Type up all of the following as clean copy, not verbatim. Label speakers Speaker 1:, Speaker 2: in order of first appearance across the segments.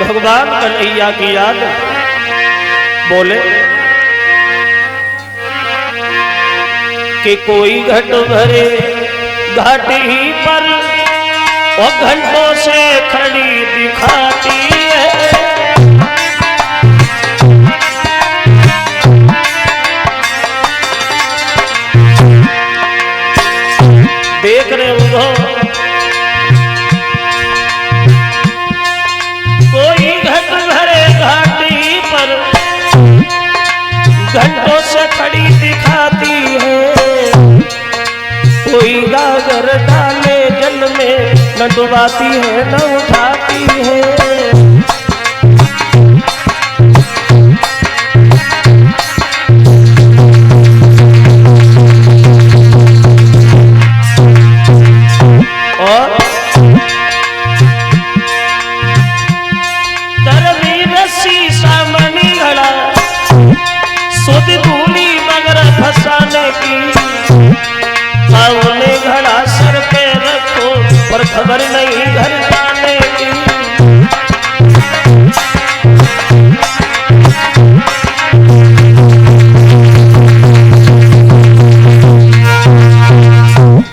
Speaker 1: भगवान कन्हैया की याद बोले कि कोई घट भरे घाटी पर और घंटों से खड़ी दिखाती है। देख रहे हो कोई घट भरे घाटी पर घंटों से खड़ी दिखाती है। कोई गागर डाले जल में न डुबाती है न उठाती है। घड़ा सर पे रखो पर खबर नहीं घर जाने की।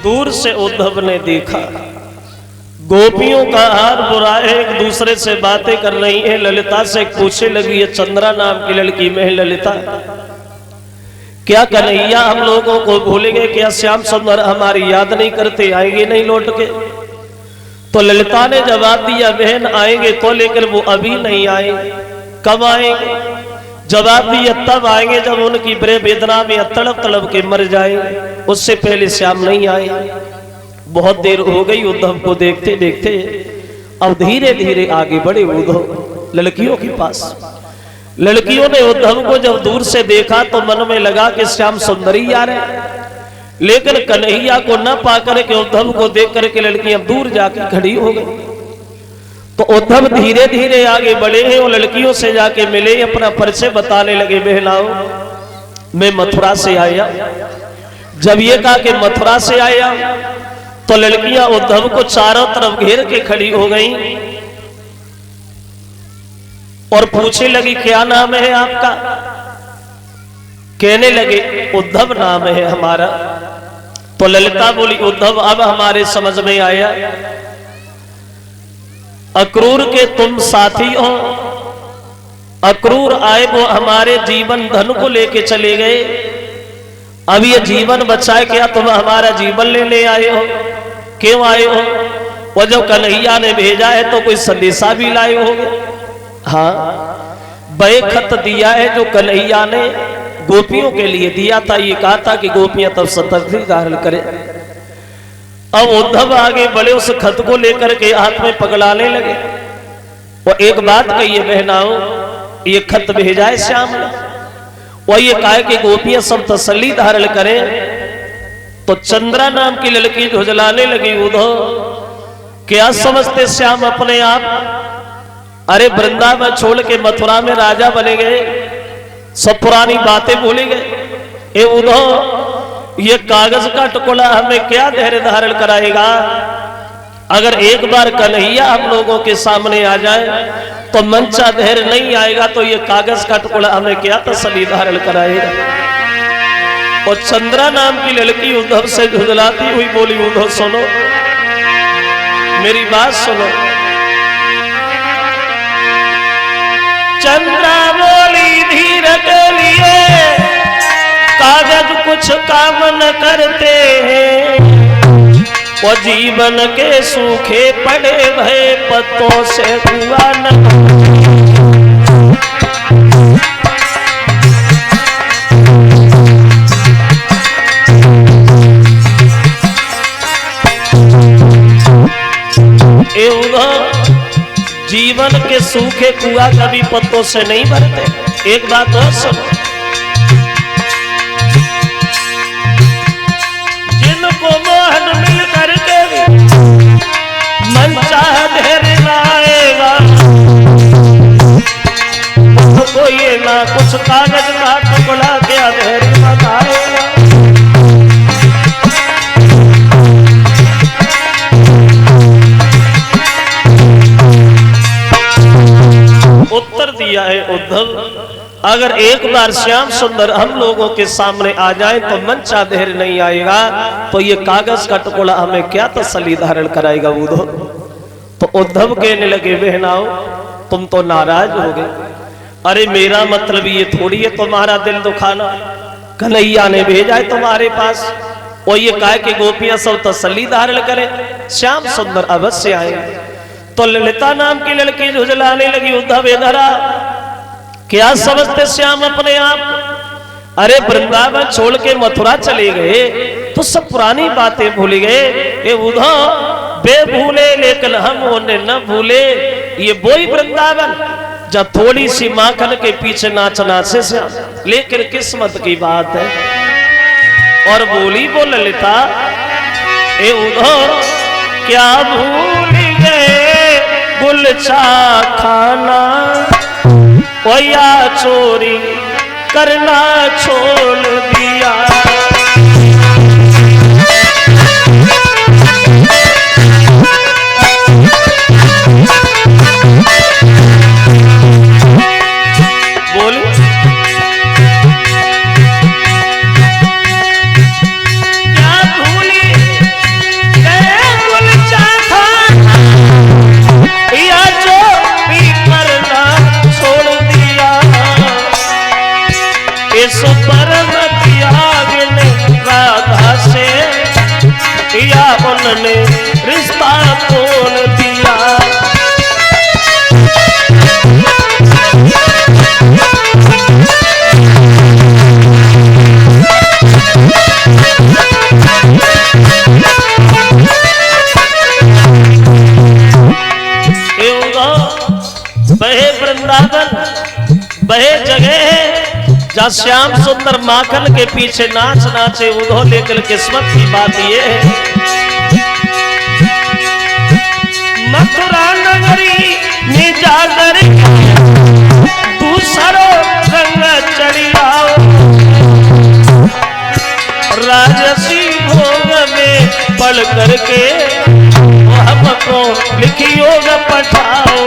Speaker 1: दूर से उद्धव ने देखा गोपियों का हार बुरा है, एक दूसरे से बातें कर रही है। ललिता से पूछने लगी, ये चंद्रा नाम की लड़की में ललिता, क्या कन्हैया हम लोगों को भूलेंगे? क्या श्याम सुंदर हमारी याद नहीं करते? आएंगे नहीं लौट के? तो ललिता ने जवाब दिया, बहन आएंगे तो, लेकिन वो अभी नहीं आएंगे। कब आएंगे? जवाब दिया, तब आएंगे जब उनकी वेदना में तड़प तड़प के मर जाएंगे, उससे पहले श्याम नहीं आएंगे। बहुत देर हो गई उद्धव को देखते देखते। अब धीरे धीरे आगे बढ़े उद्धव लड़कियों के पास। लड़कियों ने उद्धव को जब दूर से देखा तो मन में लगा कि श्याम सुंदरी आ रहे, लेकिन कन्हैया को न पाकर के उद्धव को देख करके लड़कियां दूर जाकर खड़ी हो गई। तो उद्धव धीरे धीरे आगे बढ़े हैं और लड़कियों से जाके मिले, अपना परिचय बताने लगे। बहनाओ, मैं मथुरा से आया। जब ये कहा कि मथुरा से आया तो लड़कियां उद्धव को चारों तरफ घेर के खड़ी हो गई और पूछने लगी, क्या नाम है आपका? कहने लगे, उद्धव नाम है हमारा। तो ललिता बोली, उद्धव अब हमारे समझ में आया, अक्रूर के तुम साथी हो। अक्रूर आए वो हमारे जीवन धन को लेके चले गए, अब ये जीवन बचाए, क्या तुम हमारा जीवन लेने आए हो? क्यों आए हो? वो जब कन्हैया ने भेजा है तो कोई संदेशा भी लाए होगे। हाँ, बे खत दिया है जो कन्हैया ने गोपियों के लिए दिया था। ये कहा था कि गोपियां तब सतर्क धारण करें। अब उद्धव आगे बढ़े, उस खत को लेकर के हाथ में पकड़ाने लगे। वो एक बात कही है, बहनाओ, ये खत भेजा है श्याम ने, वो ये कहा कि गोपियां सब तसल्ली धारण करें। तो चंद्रा नाम की लड़की झुझलाने लगी, उद्धव क्या समझते श्याम अपने आप? अरे वृंदावन छोड़ के मथुरा में राजा बने गए, सब पुरानी बातें भूले गए। ए उद्धव, ये कागज का टुकड़ा हमें क्या धैर्य धारण कराएगा? अगर एक बार कन्हैया हम लोगों के सामने आ जाए तो मंचा धैर्य नहीं आएगा, तो ये कागज का टुकड़ा हमें क्या तसल्ली धारण कराएगा? और चंद्रा नाम की लड़की उद्धव से झुझलाती हुई बोली, उद्धव सुनो, मेरी बात सुनो। चंद्रा बोली, धीर के लिए कागज कुछ काम न करते हैं, वो जीवन के सूखे पड़े भय पत्तों से हुआ न। जीवन के सूखे कुआ कभी पत्तों से नहीं भरते। एक बात और सुनो, जिनको मोहन मिल करके मन चाह धैर्य लाएगा, तो ये ना कुछ कागज का टुकड़ा क्या धैर्य लगाएगा। किया है उद्धव, अगर एक बार श्याम सुंदर हम लोगों के सामने आ जाए तो मन चा देर नहीं आएगा, तो ये कागज का टुकड़ा हमें क्या तसल्ली धारण कराएगा उद्धव। तो उद्धव कहने लगे बहनाओ तुम तो नाराज हो गए, अरे मेरा मतलब ये थोड़ी है तुम्हारा दिल दुखाना, कन्हैया ने भेजा है तुम्हारे पास, और ये कहा कि गोपियां सब तसल्ली धारण करें, श्याम सुंदर अवश्य आएंगे। तो ललिता नाम की लड़की झुझलाने लगी, उद्धव इधर आ, क्या समझते श्याम अपने आप, अरे वृंदावन छोड़ के मथुरा चले गए तो सब पुरानी बातें भूल गए। ये उद्धव वे भूले लेकिन हम उन्हें न भूले, ये वही वृंदावन जब थोड़ी सी माखन के पीछे नाचना से श्याम, लेकिन किस्मत की बात है। और बोली वो ललिता, ए उद्धव क्या भूल गए गुलचा खाना, ओ या चोरी करना छोड़ दिया। बोली क्या भूली गए गुलचा खाना, या चोरी करना छोड़ दिया। इस परम त्याग ने राधा से या उन्होंने रिश्ता तोड़ दिया। बहे वृंदावन बहे जगह है जहाँ श्याम सुंदर माखन के पीछे नाच नाचे उधो, लेकर किस्मत की बात ये है मथुरा नगरी में जाकर दूसरो रंग चढ़ी आओ, राजसी भोग में पढ़ करके हमको लिखियो न पठाओ।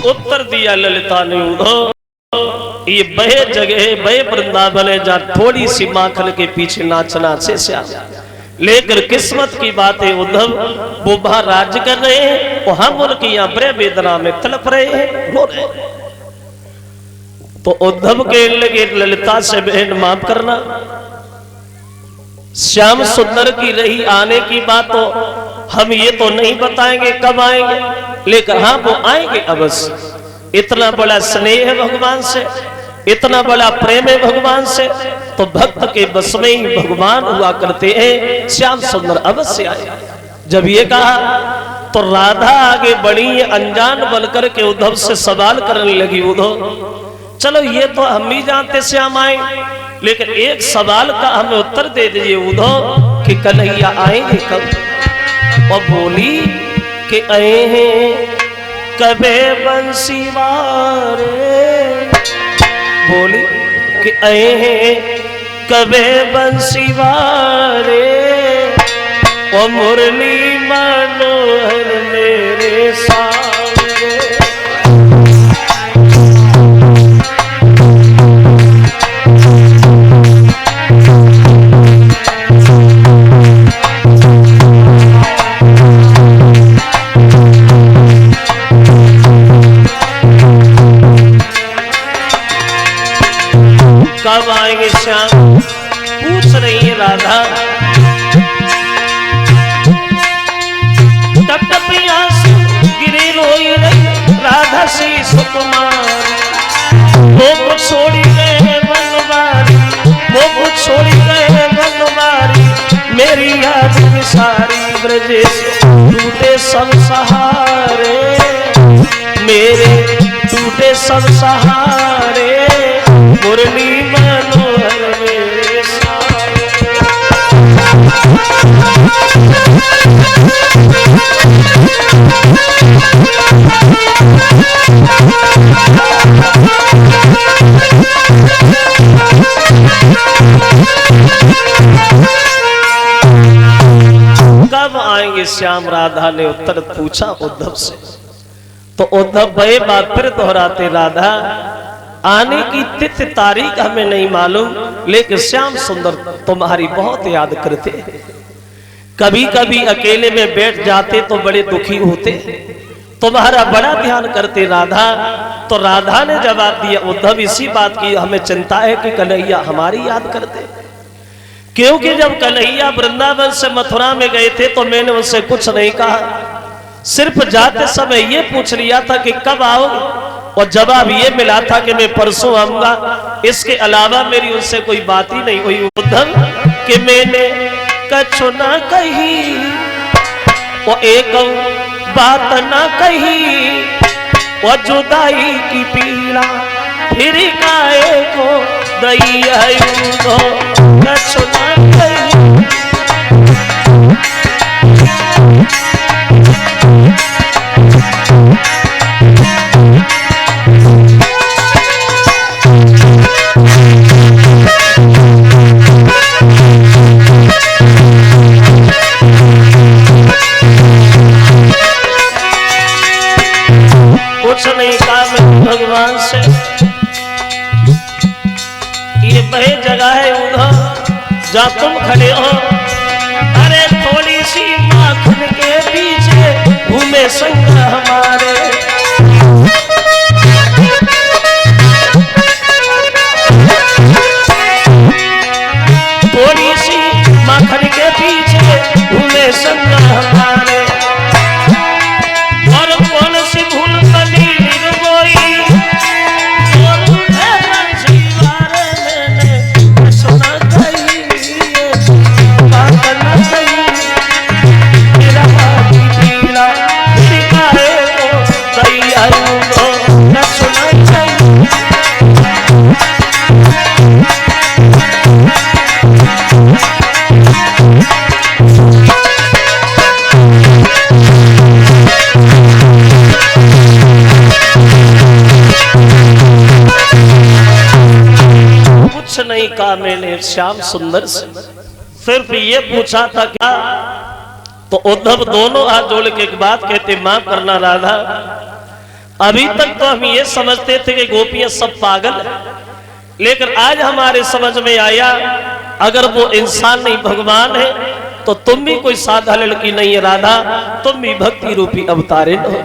Speaker 1: उत्तर दिया ललिता ने उद्धव, ये बहे जगह बहे वृंदावन है जहाँ थोड़ी सी माखन के पीछे नाचना से श्याम, लेकर किस्मत की बात है उद्धव वो बाहर राज्य कर रहे हैं और हम उनकी यहाँ बड़े वेदना में तड़प रहे हैं, रो रहे हैं। तो उद्धव के लगे ललिता से बहन माफ करना, श्याम सुंदर की रही आने की बात तो हम ये तो नहीं बताएंगे कब आएंगे, लेकिन हाँ वो आएंगे अवश्य। इतना बड़ा स्नेह है भगवान से, इतना बड़ा प्रेम है भगवान से, तो भक्त के बस में ही भगवान हुआ करते हैं। श्याम सुंदर अवश्य आए। जब ये कहा तो राधा आगे बढ़ी अनजान बनकर के उद्धव से सवाल करने लगी, उद्धव चलो ये तो हम ही जानते श्याम आए, लेकिन एक सवाल का हमें उत्तर दे दीजिए उद्धव कि कन्हैया आएंगे कब। और बोली कि आए हैं कबे बंसी वारे, बोली कि आए हैं कबे बंसी वारे, ओ मुरली मनोहर मेरे सामने। कब आएंगे श्याम पूछ रही है राधा। टप टप आंसू गिरे रोई रही राधा सी सुकुमार, वो कुछ छोड़ी गए बनवारी, वो कुछ छोड़ी गए बनवारी, मेरी याद सारी ब्रजेश टूटे सब सहारे, मेरे टूटे सब सहारे, मुरली मनोहर मेरे सारे। श्याम राधा ने उत्तर पूछा उद्धव से। तो उद्धव वही बात फिर दोहराते, राधा आने की तिथि तारीख हमें नहीं मालूम, लेकिन श्याम सुंदर तुम्हारी बहुत याद करते। कभी कभी अकेले में बैठ जाते तो बड़े दुखी होते, तुम्हारा बड़ा ध्यान करते राधा। तो राधा ने जवाब दिया, उद्धव इसी बात की हमें चिंता है कि कन्हैया हमारी याद करते, क्योंकि जब कन्हैया वृंदावन से मथुरा में गए थे तो मैंने उनसे कुछ नहीं कहा, सिर्फ जाते समय ये पूछ लिया था कि कब आओगे, और जवाब ये मिला था कि मैं परसों आऊंगा। इसके अलावा मेरी उनसे कोई बात ही नहीं हुई उद्धव, कि मैंने कछु ना कही, वो एक बात ना कही, वो जुदाई की पीड़ा फिर काहे को दई है, कछु ना कही। कुछ नहीं कहा मैं भगवान से, ये वही जगह है उधर जहाँ तुम खड़े हो। अरे थोड़ी सी माखन के पीछे घूमे संग हमारे, थोड़ी सी माखन के पीछे घूमे संग हमारे, और कौन सी भूल बनी निर्मोही, सुना कही बात न कही, मेरा पीला सिखाए को कही आयु न सुना कही। कुछ नहीं कहा मैंने श्याम सुंदर से, सिर्फ ये पूछा था क्या। तो उद्धव दोनों हाथ जोड़ के एक बात कहते, माफ करना राधा, अभी तक तो हम ये समझते थे कि गोपियां सब पागल है, लेकिन आज हमारे समझ में आया अगर वो इंसान नहीं भगवान है तो तुम भी कोई साधा लड़की नहीं है राधा, तुम भी भक्ति रूपी अवतारिण हो।